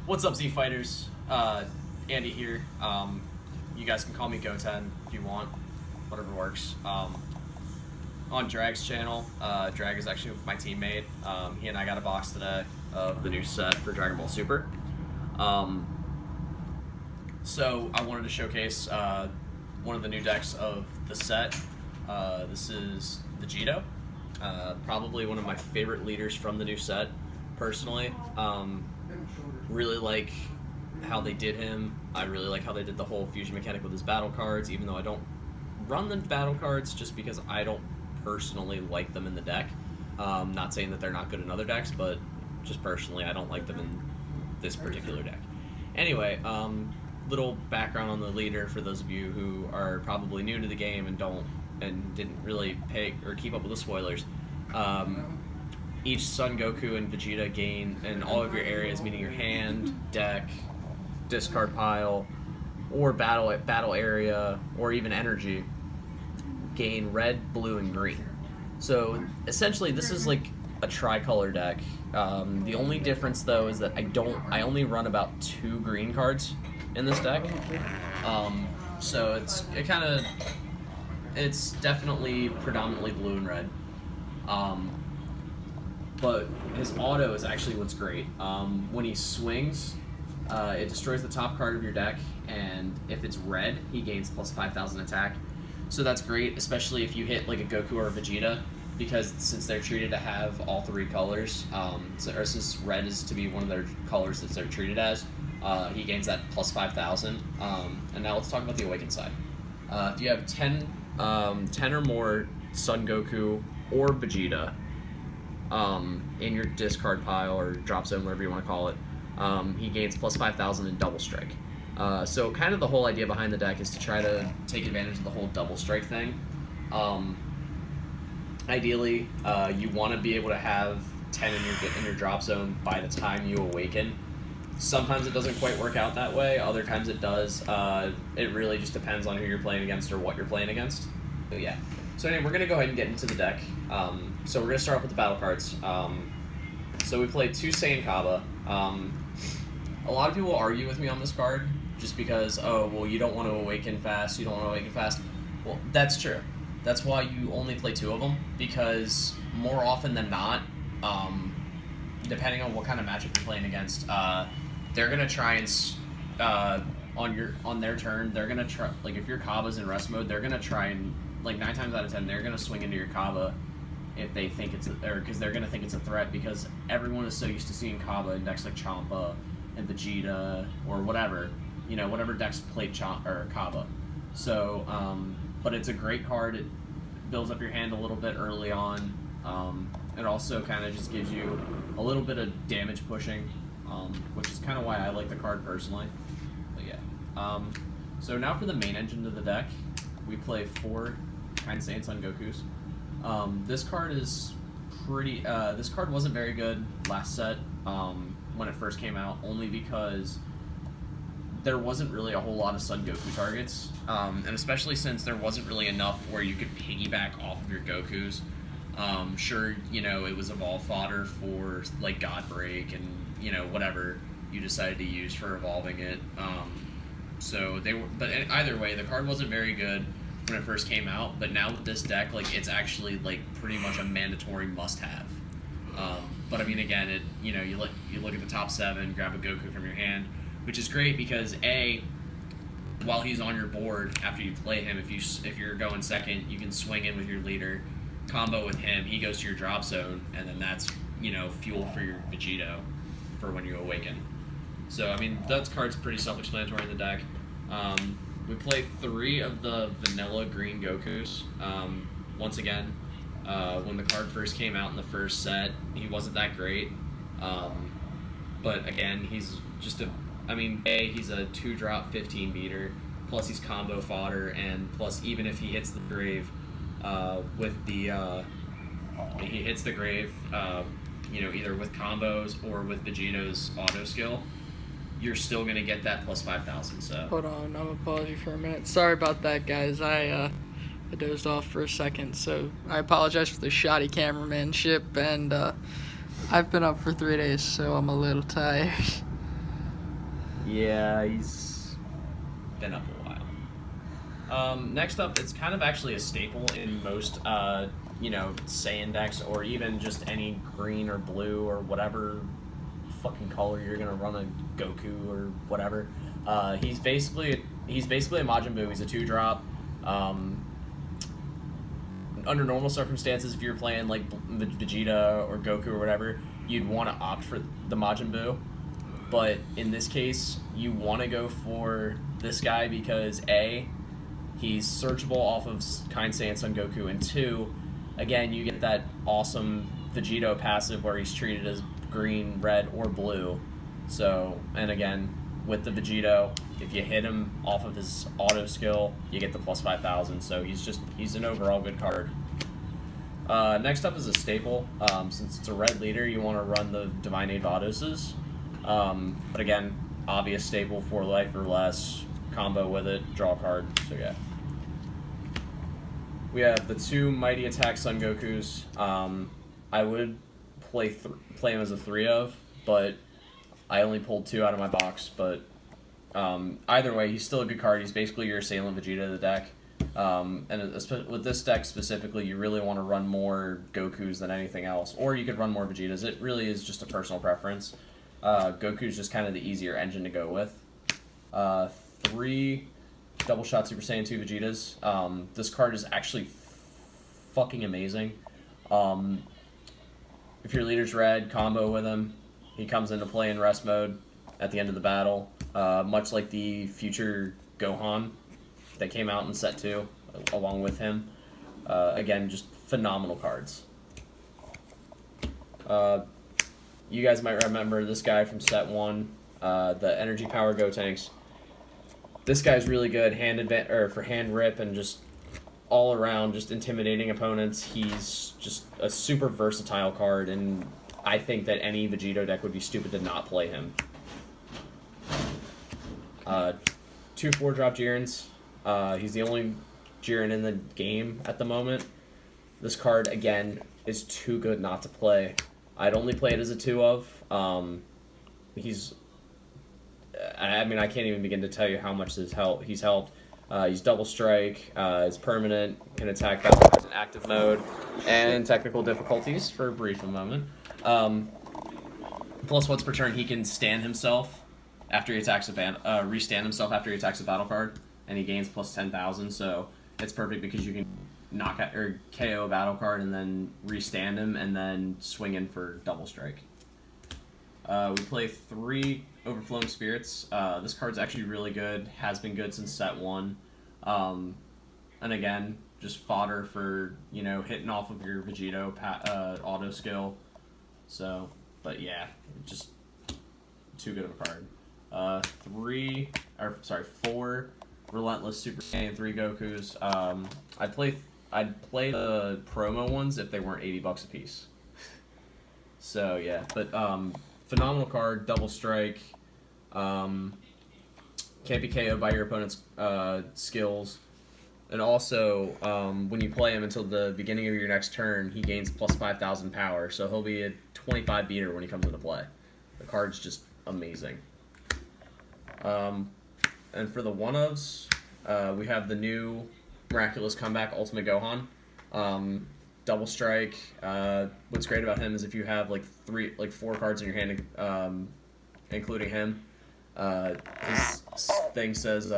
What's up, Z Fighters? Andy here. You guys can call me Goten if you want, whatever works. On Drag's channel, Drag is actually my teammate. He and I got a box today of the new set for Dragon Ball Super. So I wanted to showcase one of the new decks of the set. This is Vegito, probably one of my favorite leaders from the new set, personally. Really like how they did him. I really like how they did the whole fusion mechanic with his battle cards, even though I don't run the battle cards just because I don't personally like them in the deck. Not saying that they're not good in other decks, but just personally I don't like them in this particular deck. Anyway, little background on the leader for those of you who are probably new to the game and didn't really pay or keep up with the spoilers. Each Son Goku and Vegeta gain in all of your areas, meaning your hand, deck, discard pile, or battle area, or even energy, gain red, blue, and green. So essentially, this is like a tricolor deck. The only difference though is that I only run about 2 green cards in this deck. So it's definitely predominantly blue and red. But his auto is actually what's great. When he swings, it destroys the top card of your deck, and if it's red, he gains plus 5,000 attack. So that's great, especially if you hit like a Goku or a Vegeta, because since they're treated to have all 3 colors, or since red is to be one of their colors that they're treated as, he gains that plus 5,000. And now let's talk about the Awakened side. If you have 10 or more Son Goku or Vegeta in your discard pile or drop zone, whatever you want to call it, he gains plus 5,000 in double strike. So kind of the whole idea behind the deck is to try to take advantage of the whole double strike thing. Ideally, you want to be able to have 10 in your drop zone by the time you awaken. Sometimes it doesn't quite work out that way. Other times it does. It really just depends on who you're playing against or what you're playing against. But yeah. So anyway, we're going to go ahead and get into the deck. So we're going to start off with the battle cards. So we played 2 Saiyan Kaba. A lot of people argue with me on this card just because, oh, well, you don't want to awaken fast, Well, that's true. That's why you only play 2 of them, because more often than not, depending on what kind of matchup you're playing against, they're going to try and, on their turn, they're going to try, like if your Kaba's in rest mode, they're going to try and, like 9 times out of 10, they're going to swing into your Kaba if they think because they're going to think it's a threat, because everyone is so used to seeing Kaba in decks like Champa and Vegeta or whatever, whatever decks played Kaba. So, but it's a great card. It builds up your hand a little bit early on. It also kind of just gives you a little bit of damage pushing, which is kind of why I like the card personally. But yeah. So now for the main engine of the deck, we play 4 Kind Saiyan Son Gokus. This card is pretty. This card wasn't very good last set when it first came out, only because there wasn't really a whole lot of Son Goku targets, and especially since there wasn't really enough where you could piggyback off of your Gokus. Sure, it was evolve fodder for like God Break and whatever you decided to use for evolving it. But either way, the card wasn't very good when it first came out, but now with this deck, like, it's actually like pretty much a mandatory must-have. But I mean, again, you look at the top 7, grab a Goku from your hand, which is great because while he's on your board after you play him, if you're going second, you can swing in with your leader, combo with him, he goes to your drop zone, and then that's fuel for your Vegito for when you awaken. So I mean, that card's pretty self-explanatory in the deck. We play 3 of the vanilla green Gokus. Once again, when the card first came out in the first set, he wasn't that great. But again, he's just he's a 2-drop 15 beater, plus he's combo fodder, and plus even if he hits the grave either with combos or with Vegito's auto skill, you're still going to get that plus 5,000. So hold on, I'm apology for a minute. Sorry about that, guys. I dozed off for a second, so I apologize for the shoddy cameramanship, and I've been up for 3 days, so I'm a little tired. Yeah, he's been up a while. Next up, it's kind of actually a staple in most, Saiyan decks, or even just any green or blue or whatever fucking color you're gonna run a Goku or whatever. He's basically a Majin Buu. He's a 2-drop. Under normal circumstances, if you're playing like Vegeta or Goku or whatever, you'd want to opt for the Majin Buu. But in this case, you want to go for this guy because A, he's searchable off of Kind Saiyan Son Goku, and 2, again, you get that awesome Vegito passive where he's treated as green, red, or blue. So, and again, with the Vegito, if you hit him off of his auto skill, you get the plus 5,000. So he's an overall good card. Next up is a staple. Since it's a red leader, you want to run the Divine Aid Vadoses. But again, obvious staple, 4 life or less, combo with it, draw a card. So yeah. We have the 2 Mighty Attack Son Gokus. I would play him as a 3 of, but I only pulled 2 out of my box. But either way, he's still a good card. He's basically your Assailant Vegeta of the deck. And with this deck specifically, you really want to run more Gokus than anything else. Or you could run more Vegetas. It really is just a personal preference. Goku's just kind of the easier engine to go with. 3 Double Shot Super Saiyan 2 Vegetas. This card is actually fucking amazing. If your leader's red, combo with him. He comes into play in rest mode at the end of the battle. Much like the future Gohan that came out in set 2 along with him. Again, just phenomenal cards. You guys might remember this guy from set 1, the Energy Power Gotenks. This guy's really good for hand rip and just all around just intimidating opponents. He's just a super versatile card, and I think that any Vegito deck would be stupid to not play him. 2 4-drop Jirens. He's the only Jiren in the game at the moment. This card, again, is too good not to play. I'd only play it as a 2 of. I can't even begin to tell you how much he's helped. He's double strike, is permanent, can attack battle cards in active mode, and technical difficulties for a brief moment. Plus, once per turn, he can stand himself after he attacks restand himself after he attacks a battle card, and he gains plus 10,000. So it's perfect because you can knock out or KO a battle card and then restand him and then swing in for double strike. We play 3 Overflowing Spirits. This card's actually really good. Has been good since set 1. And again, just fodder for, hitting off of your Vegito auto skill. So, but yeah, just too good of a card. 4 Relentless Super Saiyan 3 Gokus. I'd play the promo ones if they weren't $80 a piece. So yeah, but phenomenal card, double strike. Can't be KO'd by your opponent's skills. And also, when you play him until the beginning of your next turn, he gains plus 5,000 power. So he'll be a 25 beater when he comes into play. The card's just amazing. And for the one-ofs, we have the new Miraculous Comeback Ultimate Gohan. Double strike. What's great about him is if you have 4 cards in your hand, including him, his thing says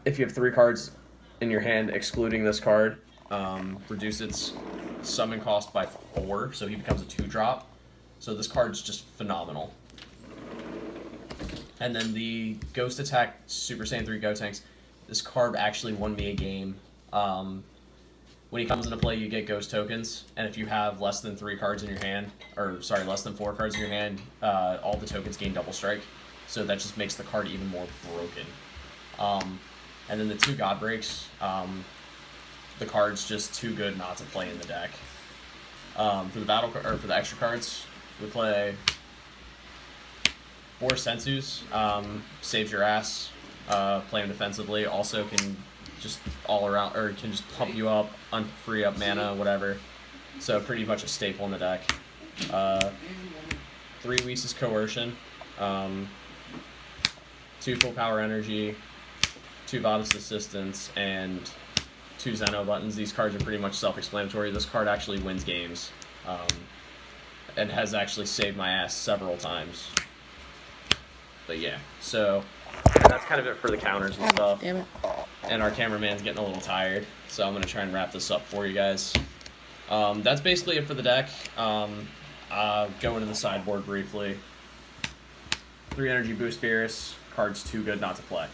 if you have 3 cards in your hand excluding this card, reduce its summon cost by 4, so he becomes a 2-drop. So this card's just phenomenal. And then the Ghost Attack Super Saiyan 3 Gotenks. This card actually won me a game. When he comes into play, you get ghost tokens, and if you have less than 3 cards in your hand, less than 4 cards in your hand, all the tokens gain double strike. So that just makes the card even more broken. And then the 2 God Breaks, the card's just too good not to play in the deck. For the extra cards, we play 4 Sensus, saves your ass, play him defensively. Also can just all around, or can just pump you up, free up mana, whatever. So pretty much a staple in the deck. 3 Whis' Coercion. 2 full power energy, 2 Vadas assistance, and 2 Zeno buttons. These cards are pretty much self-explanatory. This card actually wins games, and has actually saved my ass several times. But yeah, so that's kind of it for the counters and stuff. Damn it. And our cameraman's getting a little tired, so I'm going to try and wrap this up for you guys. That's basically it for the deck. Go into the sideboard briefly. 3 Energy Boost Beerus, card's too good not to play.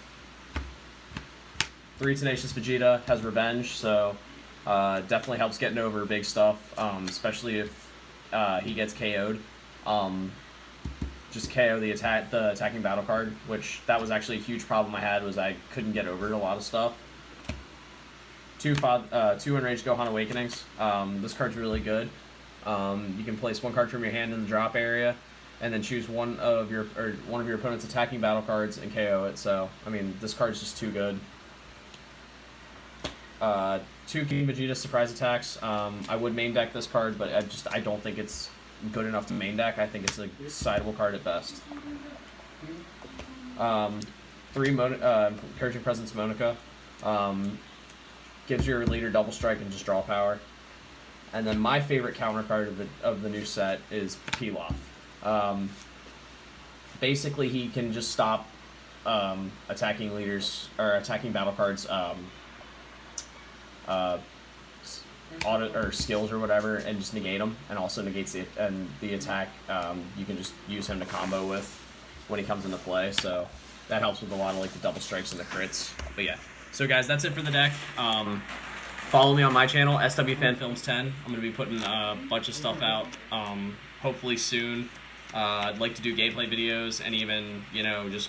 3 Tenacious Vegeta, has Revenge, so definitely helps getting over big stuff, especially if he gets KO'd. Just KO the attacking battle card, which that was actually a huge problem I had, was I couldn't get over a lot of stuff. 2 Enraged Gohan Awakenings. This card's really good. You can place 1 card from your hand in the drop area, and then choose one of your opponent's attacking battle cards and KO it. So I mean, this card's just too good. 2 King Vegeta surprise attacks. I would main deck this card, but I don't think it's good enough to main deck. I think it's a sideable card at best. 3 Encouraging Presence Monica. Gives your leader double strike and just draw power. And then my favorite counter card of the new set is Pilaf. Basically, he can just stop attacking leaders or attacking battle cards, auto or skills or whatever, and just negate them, and also negates the attack. You can just use him to combo with when he comes into play. So that helps with a lot of like the double strikes and the crits. But yeah. So guys, that's it for the deck. Follow me on my channel, SWFanFilms10. I'm going to be putting a bunch of stuff out, hopefully soon. I'd like to do gameplay videos and even, just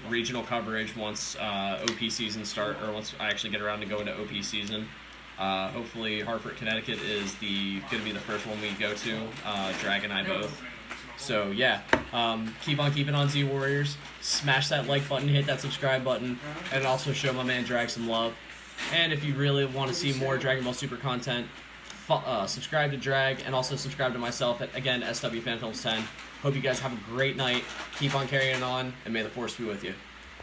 regional coverage once OP season start, or once I actually get around to go into OP season. Hopefully Hartford, Connecticut is going to be the first one we go to, Drag and I both. So yeah, keep on keeping on, Z Warriors. Smash that like button, hit that subscribe button, and also show my man Drag some love. And if you really want to see more Dragon Ball Super content, subscribe to Drag, and also subscribe to myself at, again, SWFanFilms10. Hope you guys have a great night. Keep on carrying on, and may the Force be with you.